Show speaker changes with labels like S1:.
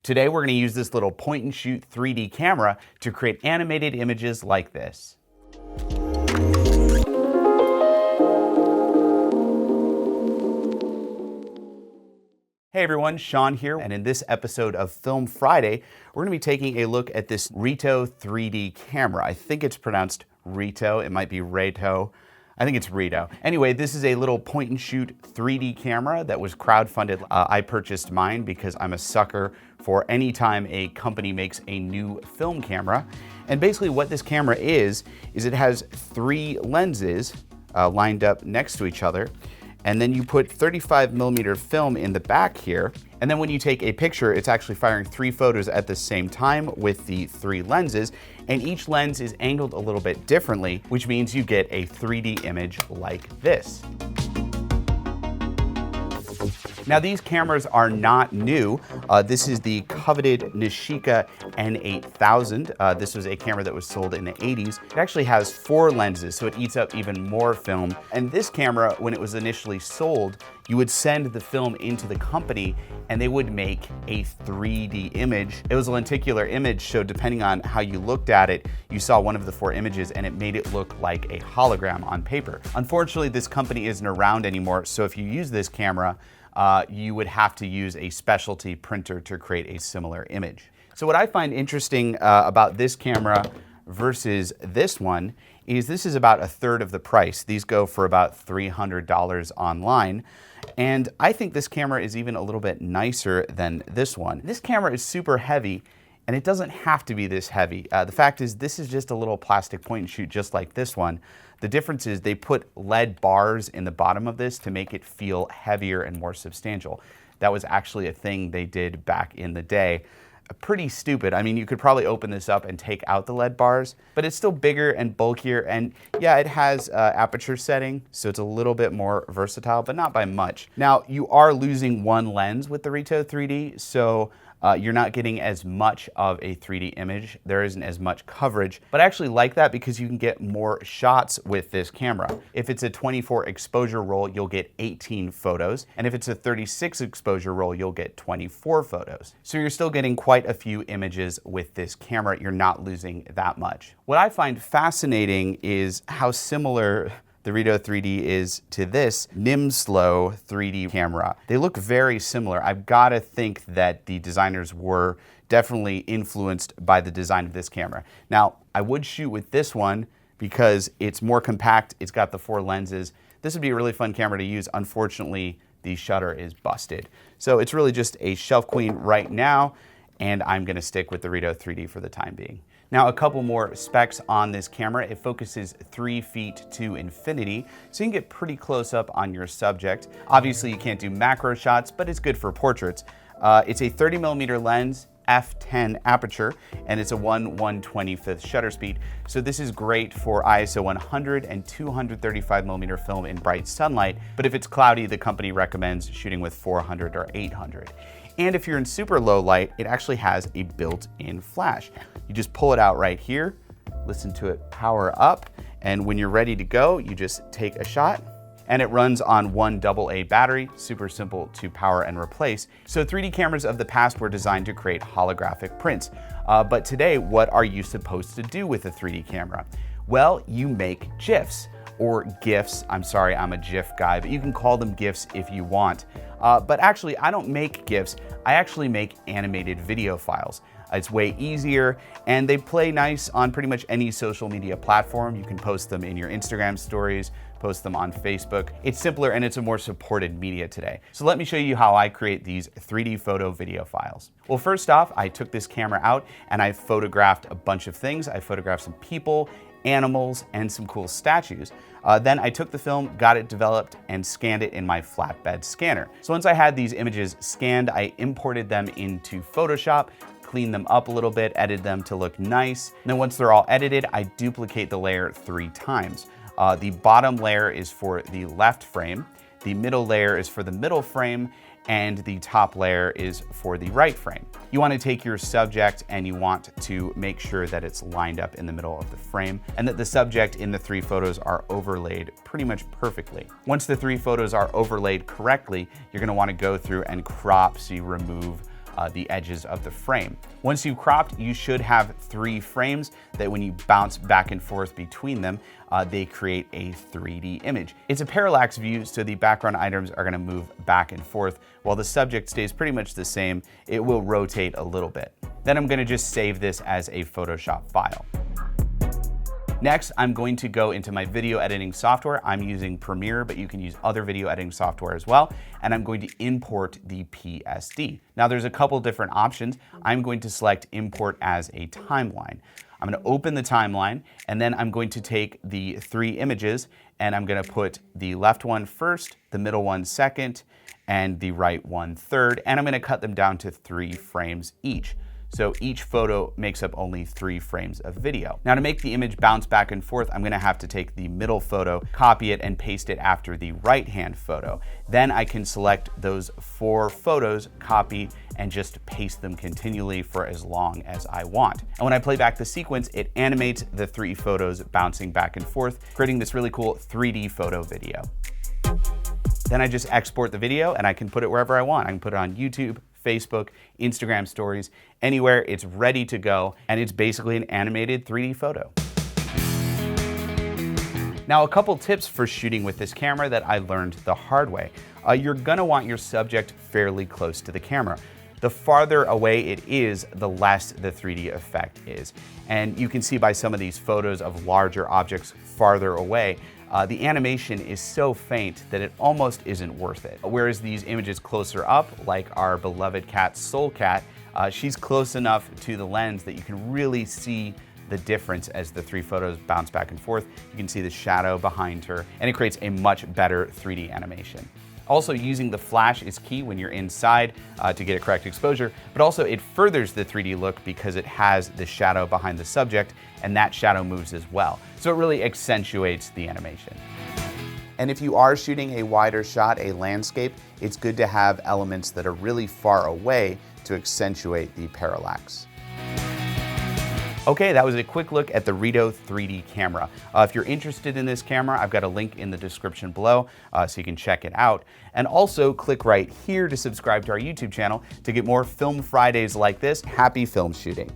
S1: Today we're going to use this little point and shoot 3D camera to create animated images like this. Hey everyone, Sean here, and in this episode of Film Friday, we're going to be taking a look at this Reto 3D camera. I think it's pronounced Reto, it might be Reto. I think it's Reto. Anyway, this is a little point and shoot 3D camera that was crowdfunded. I purchased mine because I'm a sucker for any time a company makes a new film camera. And basically what this camera is it has 3 lenses lined up next to each other. And then you put 35mm film in the back here. And then when you take a picture, it's actually firing 3 photos at the same time with the 3 lenses. And each lens is angled a little bit differently, which means you get a 3D image like this. Now these cameras are not new. This is the coveted Nishika N8000. This was a camera that was sold in the 80s. It actually has 4 lenses, so it eats up even more film. And this camera, when it was initially sold, you would send the film into the company and they would make a 3D image. It was a lenticular image, so depending on how you looked at it, you saw one of the 4 images and it made it look like a hologram on paper. Unfortunately, this company isn't around anymore, so if you use this camera, you would have to use a specialty printer to create a similar image. So what I find interesting about this camera versus this one is this is about 1/3 of the price. These go for about $300 online. And I think this camera is even a little bit nicer than this one. This camera is super heavy, and it doesn't have to be this heavy. The fact is, this is just a little plastic point and shoot just like this one. The difference is they put lead bars in the bottom of this to make it feel heavier and more substantial. That was actually a thing they did back in the day. Pretty stupid. I mean, you could probably open this up and take out the lead bars, but it's still bigger and bulkier. And yeah, it has aperture setting, so it's a little bit more versatile, but not by much. Now, you are losing one lens with the Reto 3D, so you're not getting as much of a 3D image. There isn't as much coverage, but I actually like that because you can get more shots with this camera. If it's a 24 exposure roll, you'll get 18 photos. And if it's a 36 exposure roll, you'll get 24 photos. So you're still getting quite a few images with this camera. You're not losing that much. What I find fascinating is how similar the Reto 3D is to this Nimslo 3D camera. They look very similar. I've got to think that the designers were definitely influenced by the design of this camera. Now, I would shoot with this one because it's more compact, it's got the 4 lenses. This would be a really fun camera to use. Unfortunately, the shutter is busted. So it's really just a shelf queen right now, and I'm gonna stick with the Reto 3D for the time being. Now, a couple more specs on this camera. It focuses 3 feet to infinity, so you can get pretty close up on your subject. Obviously, you can't do macro shots, but it's good for portraits. It's a 30mm lens, f10 aperture, and it's a 1/125th shutter speed. So this is great for ISO 100 and 235mm film in bright sunlight, but if it's cloudy, the company recommends shooting with 400 or 800. And if you're in super low light, it actually has a built-in flash. You just pull it out right here, listen to it power up, and when you're ready to go, you just take a shot, and it runs on 1 AA battery, super simple to power and replace. So 3D cameras of the past were designed to create holographic prints. But today, what are you supposed to do with a 3D camera? Well, you make GIFs. Or GIFs. I'm sorry, I'm a GIF guy, but you can call them GIFs if you want. But actually, I don't make GIFs. I actually make animated video files. It's way easier, and they play nice on pretty much any social media platform. You can post them in your Instagram stories, post them on Facebook. It's simpler and it's a more supported media today. So let me show you how I create these 3D photo video files. Well, first off, I took this camera out and I photographed a bunch of things. I photographed some people, animals, and some cool statues. Then I took the film, got it developed, and scanned it in my flatbed scanner. So once I had these images scanned, I imported them into Photoshop, cleaned them up a little bit, edited them to look nice. And then once they're all edited, I duplicate the layer 3 times. The bottom layer is for the left frame, the middle layer is for the middle frame, and the top layer is for the right frame. You want to take your subject and you want to make sure that it's lined up in the middle of the frame and that the subject in the 3 photos are overlaid pretty much perfectly. Once the 3 photos are overlaid correctly, you're going to want to go through and crop so you remove the edges of the frame. Once you've cropped, you should have 3 frames that when you bounce back and forth between them, they create a 3D image. It's a parallax view, so the background items are gonna move back and forth while the subject stays pretty much the same. It will rotate a little bit. Then I'm gonna just save this as a Photoshop file. Next, I'm going to go into my video editing software. I'm using Premiere, but you can use other video editing software as well. And I'm going to import the PSD. Now there's a couple different options. I'm going to select import as a timeline. I'm going to open the timeline, and then I'm going to take the 3 images, and I'm going to put the left one first, the middle one second, and the right one third, and I'm going to cut them down to 3 frames each. So each photo makes up only 3 frames of video. Now to make the image bounce back and forth, I'm gonna have to take the middle photo, copy it, and paste it after the right-hand photo. Then I can select those 4 photos, copy, and just paste them continually for as long as I want. And when I play back the sequence, it animates the 3 photos bouncing back and forth, creating this really cool 3D photo video. Then I just export the video and I can put it wherever I want. I can put it on YouTube, Facebook, Instagram stories, anywhere. It's ready to go, and it's basically an animated 3D photo. Now, a couple tips for shooting with this camera that I learned the hard way. You're gonna want your subject fairly close to the camera. The farther away it is, the less the 3D effect is. And you can see by some of these photos of larger objects farther away, the animation is so faint that it almost isn't worth it. Whereas these images closer up, like our beloved cat, Soul Cat, she's close enough to the lens that you can really see the difference as the 3 photos bounce back and forth. You can see the shadow behind her, and it creates a much better 3D animation. Also, using the flash is key when you're inside to get a correct exposure, but also it furthers the 3D look because it has the shadow behind the subject, and that shadow moves as well. So it really accentuates the animation. And if you are shooting a wider shot, a landscape, it's good to have elements that are really far away to accentuate the parallax. Okay, that was a quick look at the Reto 3D camera. If you're interested in this camera, I've got a link in the description below so you can check it out. And also click right here to subscribe to our YouTube channel to get more Film Fridays like this. Happy film shooting.